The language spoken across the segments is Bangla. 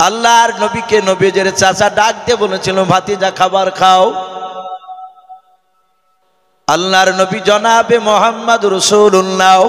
আল্লাহর নবীকে নবীজের চাচা ডাক দিয়ে বলেছিল ভাতিজা খাবার খাও। আল্লাহর নবী জনাবে মুহাম্মদ রাসূলুল্লাহ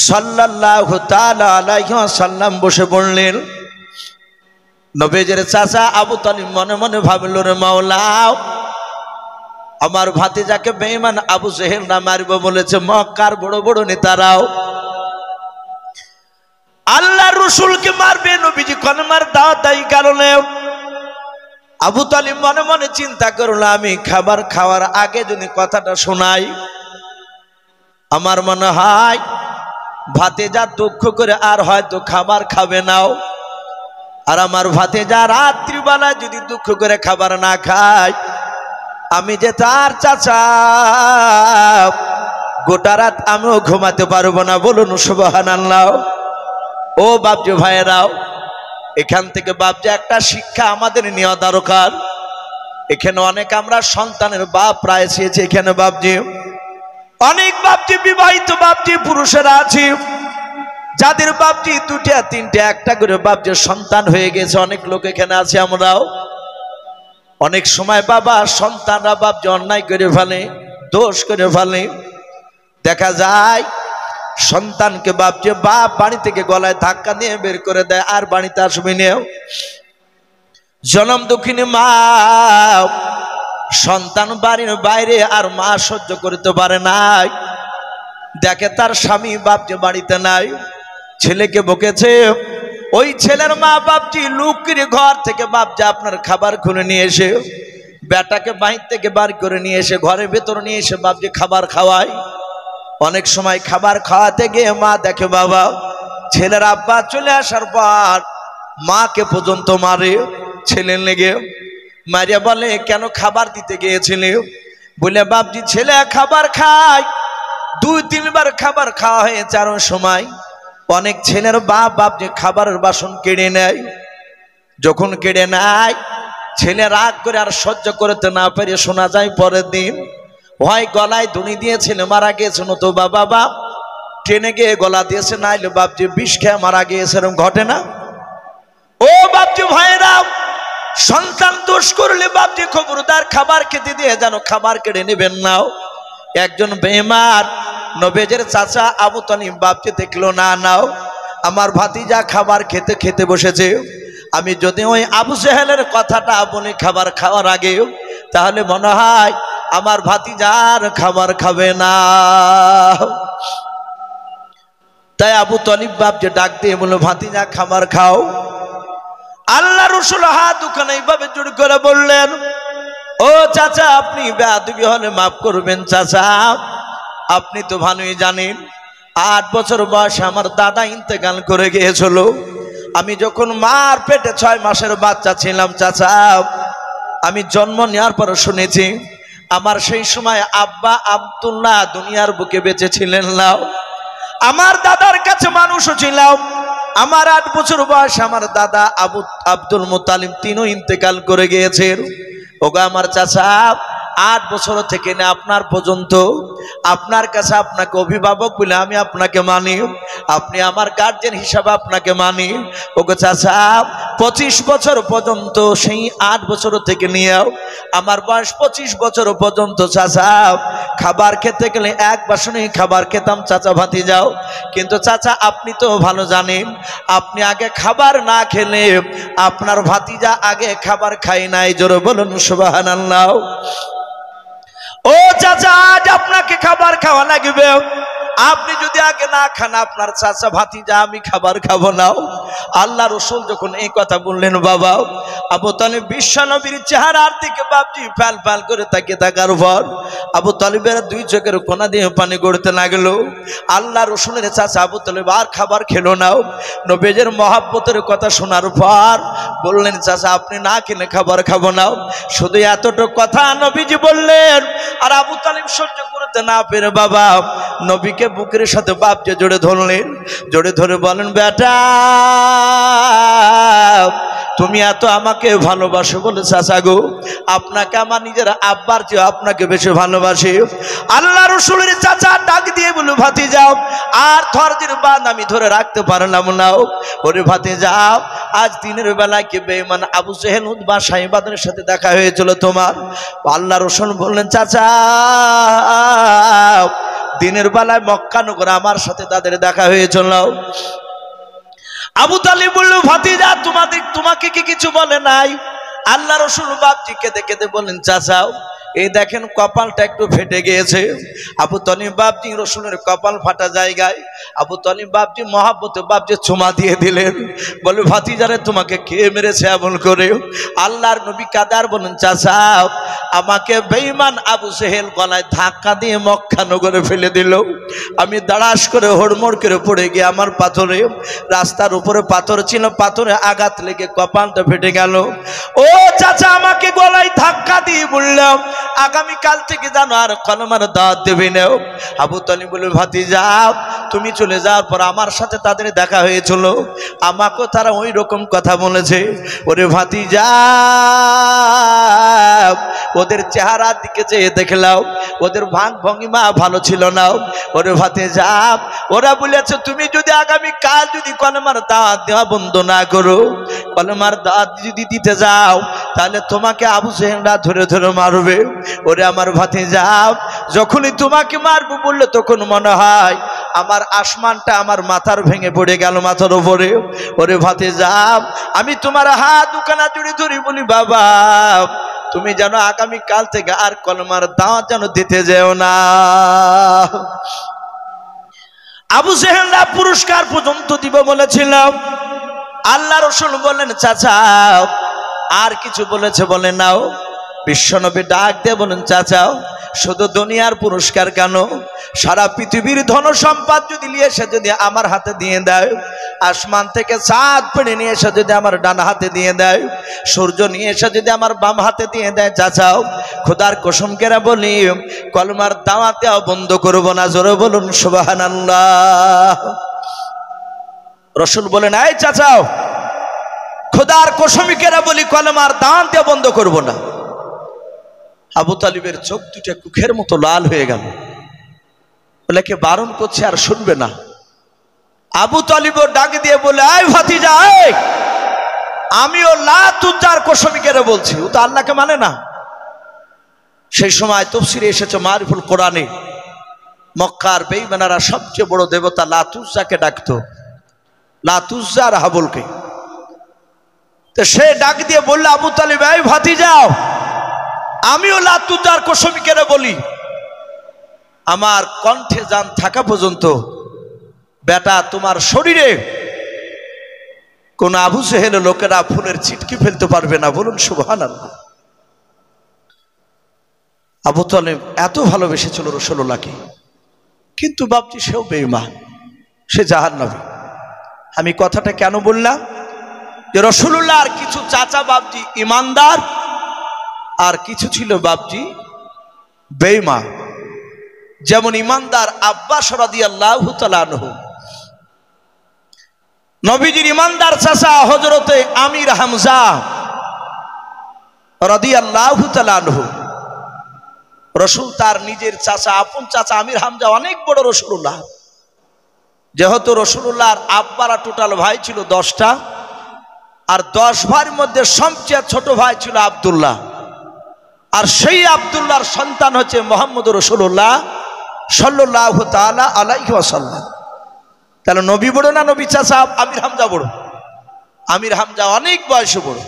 সাল্লাল্লাহু তাআলা আলাইহি ওয়াসাল্লাম বসে পড়লেন। নবীজের চাচা আবু তালিব মনে মনে ভাবল, রে মাওলা, আমার ভাতিজাকে বেঈমান আবু জেহেল না মারব বলেছে মক্কার বড় বড় নেতারাও। আল্লাহর রাসূলকে মারবে নবীজি কলমার দাওয়াত দেয় কারণে। আবু তালিব মনে মনে চিন্তা করলো, আমি খাবার খাওয়ার আগে যদি কথাটা শোনাই, আমার মনে হয় ভাতিজা দুঃখ করে আর হয়তো খাবার খাবে নাও। আর আমার ভাতিজা রাত্রিবেলায় যদি দুঃখ করে খাবার না খায়, আমি যে তার চাচা, গোটা রাত আমিও ঘুমাতে পারবো না। বলুন সুবহানাল্লাহ। ও বাপজি ভাইয়েরাও, এখান থেকে বাপজি একটা শিক্ষা আমাদের নেওয়া দরকার। এখানে অনেক আমরা সন্তানের বাপ প্রায় এসেছি। এখানে বাপজি অনেক বাপজি বিবাহিত বাপজি পুরুষেরা আছে, যাদের বাপজি দুটা তিনটা একটা করে বাপজি সন্তান হয়ে গেছে। অনেক লোক এখানে আছে। আমরাও অনেক সময় বাবা সন্তানরা বাপজি অন্যায় করে ফেলে, দোষ করে ফেলে। দেখা যায় সন্তানকে বাপজি বাপ বাড়ি থেকে গলায় ধাক্কা দিয়ে বের করে দেয়, আর বাড়িতে আসবে না। জনম দুঃখিনী মা সন্তান বাড়ির বাইরে আর মা সহ্য করতে পারে নাই, দেখে তার স্বামী বাপজি বাড়িতে নাই, ছেলেকে বকেছে। ওই ছেলের মা বাপজি লুকিয়ে ঘর থেকে বাপজি আপনার খাবার খুলে নিয়ে এসে বেটাকে বাহির থেকে বার করে নিয়ে এসে ঘরের ভেতর নিয়ে এসে বাপজি খাবার খাওয়ায়। অনেক সময় খাবার খাওয়াতে গিয়ে মা দেখে বাবা ছেলের আব্বা চলে আসার পর মাকে পর্যন্ত মারে। ছেলে লেগে মারিয়া বলে, কেন খাবার দিতে গিয়েছিলে? বলে, বাপজি ছেলে খাবার খায়, 2-3 বার খাবার খাওয়া হয়েছে। আর সময় অনেক ছেলের বাপজি খাবারের বাসন কেড়ে নেয়। যখন কেড়ে নেয়, ছেলে রাগ করে আর সহ্য করতে না পেরে শোনা যায় পরের দিন হয় গলায় দড়ি দিয়ে ছেলে মারা গিয়েছে, নতুবা বাবা ট্রেনে গিয়ে গলা দিয়েছে, নাইলে বাপজি বিষ খেয়ে মারা গিয়েছে। এরকম ঘটে না? ও বাপজি ভাইরা, সন্তান দোষ করলে বাপজি খবরদার খাবার খেতে দিয়ে যেন খাবার কেড়ে নেবেন নাও। একজন বেঈমান নবীজের চাচা আবু তালিব বাপজি দেখলো, না নাও আমার ভাতিজা খাবার খেতে খেতে বসেছে, আমি যদি ওই আবু জেহেলের কথাটা বলি খাবার খাওয়ার আগে, তাহলে মনে হয় আমার ভাতিজার খাবার খাবে না। তাই আবু তালিব বাপজি ডাক দিয়ে বলল, ভাতিজা খাবার খাও। আল্লাহ রাসূল হাত দুখানে এইভাবে জোড় করে বললেন, ও চাচা, আপনি বেয়াদবি হলে মাফ করবেন। চাচা আপনি তো ভালোই জানেন 8 বছর বয়সে আমার দাদা ইন্তেকাল করে গিয়েছিল। আমি যখন মার পেটে 6 মাসের বাচ্চা ছিলাম চাচা, আমি জন্ম নেওয়ার পর শুনেছি আমার সেই সময় আব্বা আব্দুল্লাহ দুনিয়ার বুকে বেঁচে ছিলেন না। আমার দাদার কাছে মানুষও ছিলাম। আমার 8 বছর বয়স আমার দাদা আব্দুল মুত্তালিব তিনিও ইন্তেকাল করে গিয়েছেন। ওগো আমার চাচা, 8 বছর থেকে না আপনার পর্যন্ত আপনার কাছে আপনাকে অভিভাবক বলে আমি আপনাকে মানি, আপনি আমার গার্জেন হিসাবে আপনাকে মানি। ওগো চাচা, 25 বছর পর্যন্ত, সেই 8 বছর থেকে নিয়েও আমার বয়স 25 বছর পর্যন্ত চাচা খাবার খেতে গেলে এক বাসনেই খাবার খেতাম চাচা ভাতিজাও। কিন্তু চাচা আপনি তো ভালো জানেন, আপনি আগে খাবার না খেলে আপনার ভাতিজা আগে খাবার খাই নাই। জোরে বলুন সুবহানাল্লাহ। ও চাচা, আজ আপনাকে খাবার খাওয়া লাগবে। আপনি যদি আগে না খান আপনার চাচা ভাতিজা আমি খাবার খাবো না। আল্লাহ রাসূল যখন এই কথা বললেন, বাবা আবু তালিব বিশ্বনবীর চেহারার দিকে বাপজি ফাল ফাল করে তাকিয়ে থাকার পর আবু তালিবের 2 চোখের কোনা দিয়ে পানি গড়তে লাগলো। আল্লাহ রাসূলের চাচা আবু তালিব আর খাবার খেলো না। নবীজের মহব্বতের কথা শোনার পর বললেন, চাচা আপনি না খেলে খাবার খাবো না। শুধু এতটুকু কথা নবীজি বললেন। আর আবু তালিব সহ্য করতে না পেরে বাবা নবীকে বুকের সাথে বাপজি জড়ে ধরলেন। জড়ে ধরে বলেন, বেটা তুমি এত আমাকে ভালোবাসো বলে চাচা গো, আপনাকে আমার নিজের আব্বার চেয়ে আপনাকে বেশি ভালোবাসি। আল্লাহ রসুলের চাচা ডাক দিয়ে বলে ভাতিজা, আর ধৈর্যের বাঁধ আমি ধরে রাখতে পারলাম না। ওরে ভাতিজা, আজ দিনের বেলায় কি বেঈমান আবু জেহেল উতবা সাইবাদের সাথে দেখা হয়েছিল তোমার? আল্লাহ রসুল বললেন, চাচা দিনের বেলায় মক্কা নগরে আমার সাথে তাদের দেখা হয়েছিল। আবু তালিব বলল, ভাতিজা তোমাকে কি কিছু বলে নাই? আল্লাহ রসুল বাপজি কেঁদে কেঁদে বলেন, চাচা এই দেখেন কপালটা একটু ফেটে গিয়েছে। আবু তালিব বাপজি রসুলের কপাল ফাটা জায়গায় আবু তালিব বাপজি মহাব্বতে বাপজি চুমা দিয়ে দিলেন। বলে, ভাতিজারে তোমাকে কে মেরেছে এমন করে? আল্লাহর নবী কাদার বলেন, চাচা আমাকে বেঈমান আবু জেহেল গলায় ধাক্কা দিয়ে মক্কা নগরে ফেলে দিল। আমি দাঁড়াস করে হড়মড় করে পড়ে গিয়ে আমার পাথরে, রাস্তার উপরে পাথর ছিল, পাথরে আঘাত লেগে কপালটা ফেটে গেল। ও চাচা আমাকে গলায় ধাক্কা দিয়ে বললাম, আগামীকাল থেকে জানো আর কলমার দাওয়াত দেবে না। আবু তালিব বলে, ভাতিজা তুমি চলে যাওয়ার পর আমার সাথে তাদের দেখা হয়েছিল, আমাকেও তারা ওই রকম কথা বলেছে। ওরে ভাতিজা, ওদের চেহারার দিকে চেয়ে দেখলাম ওদের ভাঙ ভঙ্গিমা ভালো ছিল না। ওরে ভাতিজা, ওরা বলেছে তুমি যদি আগামীকাল যদি কলমার দাওয়াত দেওয়া বন্ধ না করো, কলমার দাওয়াত যদি দিতে যাও, তাহলে তোমাকে আবু জেহেলরা ধরে ধরে মারবে। ওরে আমার ভাতিজা, যখনই তোমাকে মারবো বললে তখন মনে হয় আমার আসমানটা আমার মাথার ভেঙে পড়ে গেল মাথার উপরে। ওরে ভাতিজা, আমি তোমার হাত দুখানা জুড়ে ধরি বলি, বাবা তুমি যেন আগামীকাল থেকে আর কলমার দাওয়াত যেন দিতে যেও না। আবু জেহেলরা পুরস্কার পর্যন্ত দিব বলেছিলাম। আল্লাহ রসুল বললেন, চাচা আর কিছু বলেছে বলে নাও। বিশ্বনবী ডাক দিয়ে বলেন, চাচা শুধু দুনিয়ার পুরস্কার কেন, সারা পৃথিবীর ধন সম্পদ যদি নিয়ে এসে যদি আমার হাতে দিয়ে দেয়, আসমান থেকে চাঁদ পেড়ে নিয়ে এসে যদি আমার ডান হাতে দিয়ে দেয়, সূর্য নিয়ে এসে যদি আমার বাম হাতে দিয়ে দেয়, চাচাও খোদার কসম কেরা বলি কলমার দাওয়াত দেওয়া বন্ধ করবো না। জোরে বলুন সুবহানাল্লাহ। রসুল বলেন, এই চাচাও খোদার কসম কেরা বলি কলমার দাওয়াত দেওয়া বন্ধ করবো না। আবু তালিবের চোখ দুটা কুখের মতো লাল হয়ে গেল। বলে, কে বারণ করছে আর শুনবে না। আবু তালিব ডাক দিয়ে বলে, আয় ভাতিজা, আমিও লাত উজ্জার কসম কেরা বলছি, ও তো আল্লাহকে মানে না। সেই সময় তাফসীরে এসেছে মারিফুল কোরআনে, মক্কার বেঈমানেরা সবচেয়ে বড় দেবতা লাত উজ্জাকে ডাকতো, লাত উজ্জা আর হাবলকে। তো সে ডাক দিয়ে বললে, আবু তালিব এই ভাতিজাও, আমিও লাত উজ্জার কসম কেরা বলি, আমার কণ্ঠে জান থাকা পর্যন্ত বেটা তোমার শরীরে কোন আবু জেহেল লোকেরা ফুলের ছিটকি ফেলতে পারবে না। বলুন সুবহানাল্লাহ। আবু তালেব এত ভালোবেসেছিল রাসূলুল্লাহকে, কিন্তু বাপজি সেও বেঈমান, সে জাহান্নামী। আমি কথাটা কেন বললাম, যে রাসূলুল্লাহর কিছু চাচা বাপজি ইমানদার, আর কিছু ছিল বাপজি বেঈমান। যেমন ইমানদার আব্বাস রাদিয়াল্লাহু তাআলা আনহু, নবীজির ইমানদার চাচা হযরতে আমির হামজা রাদিয়াল্লাহু তাআলা আনহু। রাসূল তার নিজের চাচা, আপন চাচা আমির হামজা অনেক বড় রাসূলুল্লাহ। যেহেতু রাসূলুল্লাহর আব্বারা টোটাল ভাই ছিল 10টা, আর 10 ভাইয়ের মধ্যে সবচেয়ে ছোট ভাই ছিল আব্দুল্লাহ, আর সেই আব্দুল্লাহর সন্তান হচ্ছে মুহাম্মদুর রাসূলুল্লাহ সাল্লাল্লাহু তাআলা আলাইহি ওয়াসাল্লাম। তাহলে নবী বড় না নবী চাচা আমির হামজা বড়? আমির হামজা অনেক বয়সে বড়,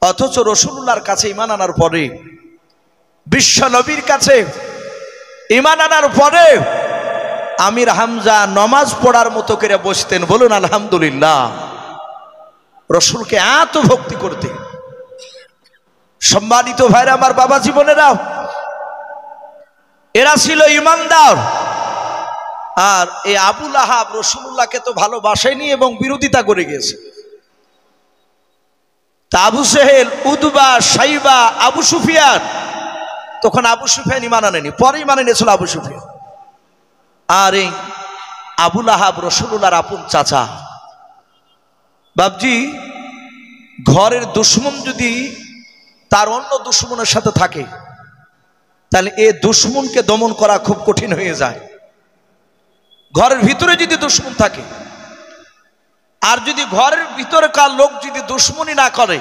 অথচ রাসূলুল্লাহর কাছে ঈমান আনার পরে, বিশ্ব নবীর কাছে ঈমান আনার পরে আমির হামজা নামাজ পড়ার মতো করে বসতেন। বলুন আলহামদুলিল্লাহ। রাসূলকে এত ভক্তি করতে। সম্মানিত ভাইরা আমার, বাবা জীবনেরা, এরা ছিল ইমানদার। আর এই আবু লাহাব রাসূলুল্লাহকে তো ভালোবাসেনি এবং বিরোধিতা করে গেছে। তা আবু জেহেল, উতবা, সাইবা, আবু সুফিয়ান, তখন আবু সুফিয়ান ঈমান আনেনি, পরে ঈমান এনেছিল আবু সুফিয়ান। আর এই আবু লাহাব রাসূলুল্লাহর আপন চাচা। বাপজি ঘরের দুশ্মন যদি তার অন্য দুশ্মনের সাথে থাকে, তাহলে এ দুশ্মনকে দমন করা খুব কঠিন হয়ে যায়। ঘরের ভিতরে যদি দুশ্মন থাকে, আর যদি ঘরের ভিতরে কার লোক যদি দুশ্মনী না করে,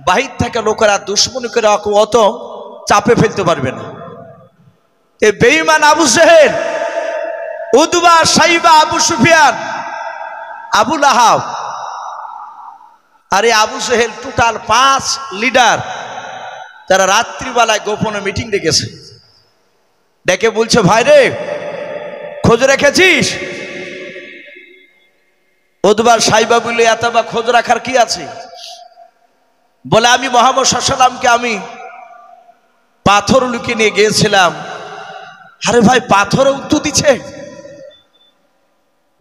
বাহির থেকে লোকেরা দুশ্মনী করে অত চাপে ফেলতে পারবে না। এ বেঈমান আবু জেহেল, উতবা, সাইবা, আবু সুফিয়ান, আবু লাহাব আর এই আবু জেহেল টোটাল 5 লিডার, তারা রাত্রিবেলায় গোপনে মিটিং ডেকেছে। ডেকে বলছে, ভাই রে, খোঁজ রেখেছিস? উতবা, সাইবা বলে, এতবা খোঁজ রাখার কি আছে? বলে, আমি মুহাম্মদ সাল্লাল্লাহু আলাইহি ওয়াসাল্লামকে আমি পাথর লুকিয়ে নিয়ে গিয়েছিলাম। আরে ভাই, পাথরে উত্তর দিচ্ছে,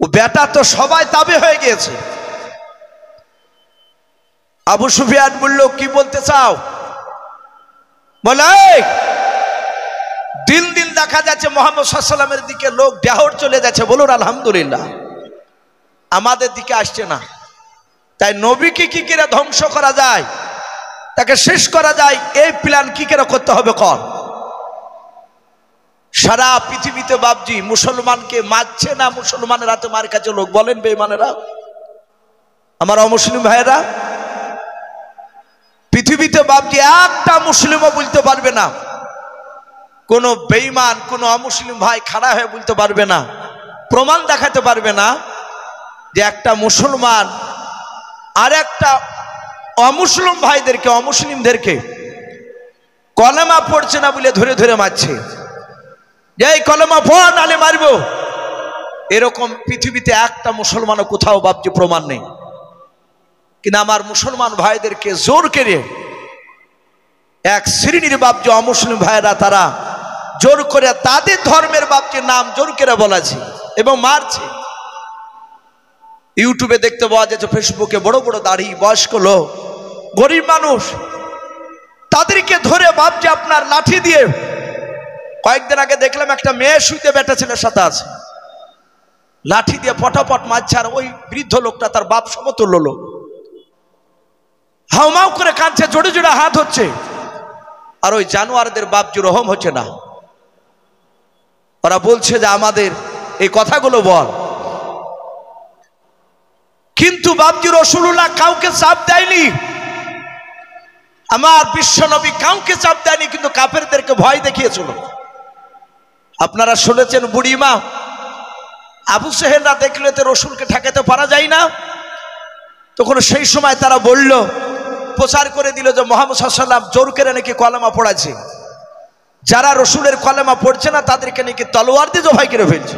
ও বেটা তো সবাই তাবে হয়ে গিয়েছে। আবু সুফিয়ান বলল, কি বলতে চাও? বলে, দিন দিন দেখা যাচ্ছে মুহাম্মদ সাল্লাল্লাহু আলাইহি ওয়াসাল্লামের দিকে লোক দেহর চলে যাচ্ছে। বলুন আলহামদুলিল্লাহ। আমাদের দিকে আসছে না। তাই নবীকে কি করে ধ্বংস করা যায়, তাকে শেষ করা যায়, এই প্ল্যান কি করে করতে হবে কর। সারা পৃথিবীতে বাপজি মুসলমানকে মারছে না, মুসলমানের হাতে মার কাছে লোক, বলেন বেঈমানেরা, আমার অমুসলিম ভাইয়েরা। পৃথিবীতে বাপজি একটা মুসলিমও বলতে পারবে না, কোন বেঈমান, কোন অমুসলিম ভাই খাড়া হয়ে বলতে পারবে না, প্রমাণ দেখাতে পারবে না যে একটা মুসলমান আর একটা অমুসলিম ভাইদেরকে, অমুসলিমদেরকে কলেমা পড়ছে না বলে ধরে ধরে মারছে, যে এই কলেমা পড় নালে মারবো। এরকম পৃথিবীতে একটা মুসলমানও কোথাও বাপজি প্রমাণ নেই। কিন্তু আমার মুসলমান ভাইদেরকে জোর করে এক শ্রেণীর বাপজি অমুসলিম ভাইরা, তারা জোর করে তাদের ধর্মের বাপজির নাম জোর করে বলেছে এবং মারছে। ইউটিউবে দেখতে পাওয়া যাচ্ছে, ফেসবুকে বড় বড় দাড়ি বয়স্ক লোক, গরিব মানুষ, তাদেরকে ধরে বাপজি আপনার লাঠি দিয়ে, কয়েকদিন আগে দেখলাম একটা মেয়ে শুইতে বেটা ছেলের সাথে আছে, লাঠি দিয়ে পটাপট মারছে। আর ওই বৃদ্ধ লোকটা তার বাপ সমতুল্য লোক, হাউমাউ করে কাঁদছে, জোরে জোরে হাত হচ্ছে। আর ওই জানোয়ারদের বাপজি রহম হচ্ছে না। ওরা বলছে যে আমাদের এই কথাগুলো বল। কিন্তু বাপজি রাসূলুল্লাহ কাউকে চাপ দেয়নি, আমার বিশ্ব নবী কাউকে চাপ দেয়নি, কিন্তু কাফেরদেরকে ভয় দেখিয়েছিল। আপনারা শুনেছেন বুড়িমা আবু জেহেলরা দেখলে তো রসুলকে ঠেকাতে পারা যায় না, তখন সেই সময় তারা বলল, প্রচার করে দিল যে মুহাম্মদ সাল্লাল্লাহু আলাইহি ওয়াসাল্লাম জোর করে নাকি কলেমা পড়াচ্ছে, যারা রসুলের কলেমা পড়ছে না তাদেরকে নাকি তলোয়ার দিয়ে জবাই করে ফেলছে।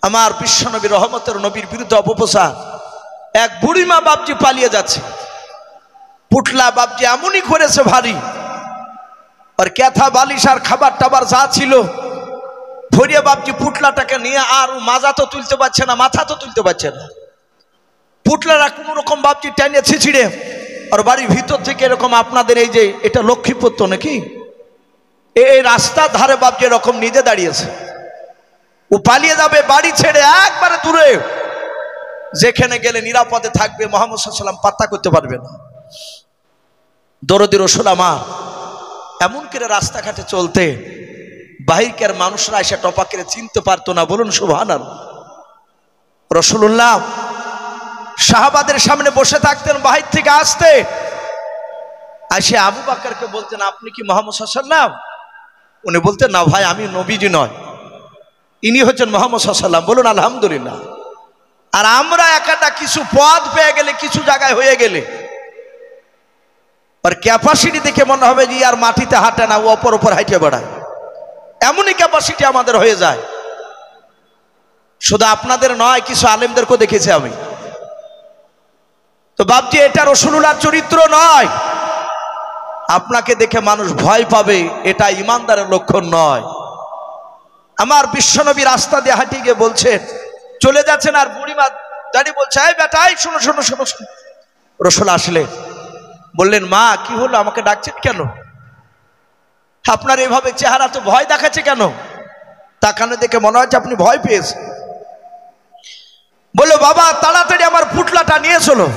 আমার বিশ্ব নবী রহমতের নবীর বিরুদ্ধে অপপ্রচার। এক বুড়িমা বাপজি পালিয়ে যাচ্ছে, পুটলা বাপজি এমনই করেছে ভারী, আর ক্যাথা বালিশ আর খাবার টাবার যা ছিল ভরিয়ে বাপজি পুটলাটাকে নিয়ে, আর মাজা তো তুলতে পারছে না, মাথা তো তুলতে পারছে না। পুটলারা কোন রকম বাপজি টেনে ছিঁড়ে, আর বাড়ির ভিতর থেকে এরকম, আপনাদের এই যে এটা লক্ষ্মীপুর তো নাকি, এই রাস্তার ধারে বাপজি এরকম নিজে দাঁড়িয়েছে। ও পালিয়ে যাবে বাড়ি ছেড়ে একবারে দূরে, যেখানে গেলে নিরাপদে থাকবে, মুহাম্মদ সাল্লাল্লাহু আলাইহি ওয়াসাল্লাম পাত্তা করতে পারবে না। দরদি রাসূল আমার এমন করে রাস্তাঘাটে চলতে, বাহিরকার মানুষরা এসে টপাক করে চিনতে পারতো না। বলুন সুবহানাল্লাহ। রাসূলুল্লাহ সাহাবাদের সামনে বসে থাকতেন, বাহির থেকে আসতে আসে আবু বকরকে বলতেন, আপনি কি মুহাম্মদ সাল্লাল্লাহু আলাইহি ওয়াসাল্লাম? উনি বলতেন, না ভাই, আমি নবীজি নয়, ইনি হচ্ছেন মুহাম্মদ সাল্লাল্লাহু আলাইহি ওয়াসাল্লাম। বলুন আলহামদুলিল্লাহ। আর আমরা একটা কিছু পদ পেয়ে গেলে, কিছু জায়গায় হয়ে গেলে, আর ক্যাপাসিটি দেখে মনে হবে যে আর মাটিতে হাঁটে না, ও অপর অপর হাঁটে বেড়ায়, এমনই ক্যাপাসিটি আমাদের হয়ে যায়। শুধু আপনাদের নয়, কিছু আলেমদেরকেও দেখেছি আমি। তো বাপজি এটা রাসূলুল্লাহর চরিত্র নয়। আপনাকে দেখে মানুষ ভয় পাবে, এটা ইমানদারের লক্ষণ নয়। আমার বিশ্বনবী রাস্তা দিয়ে হাঁটিয়ে গিয়ে বলছেন, চলে যাচ্ছেন, আর বুড়িমা দাঁড়িয়ে বলছে, এই বেটা, এই শোনো শোনো শোনো শোনো। রাসূল আসলেন, বললেন, মা কি হলো, আমাকে ডাকছেন কেন? আপনার এভাবে চেহারা তো ভয় দেখাচ্ছে কেন? তাকানে দেখে মনে হচ্ছে আপনি ভয় পেয়েছেন। বললো, বাবা তাড়াতাড়ি আমার পুটলাটা নিয়ে চলো।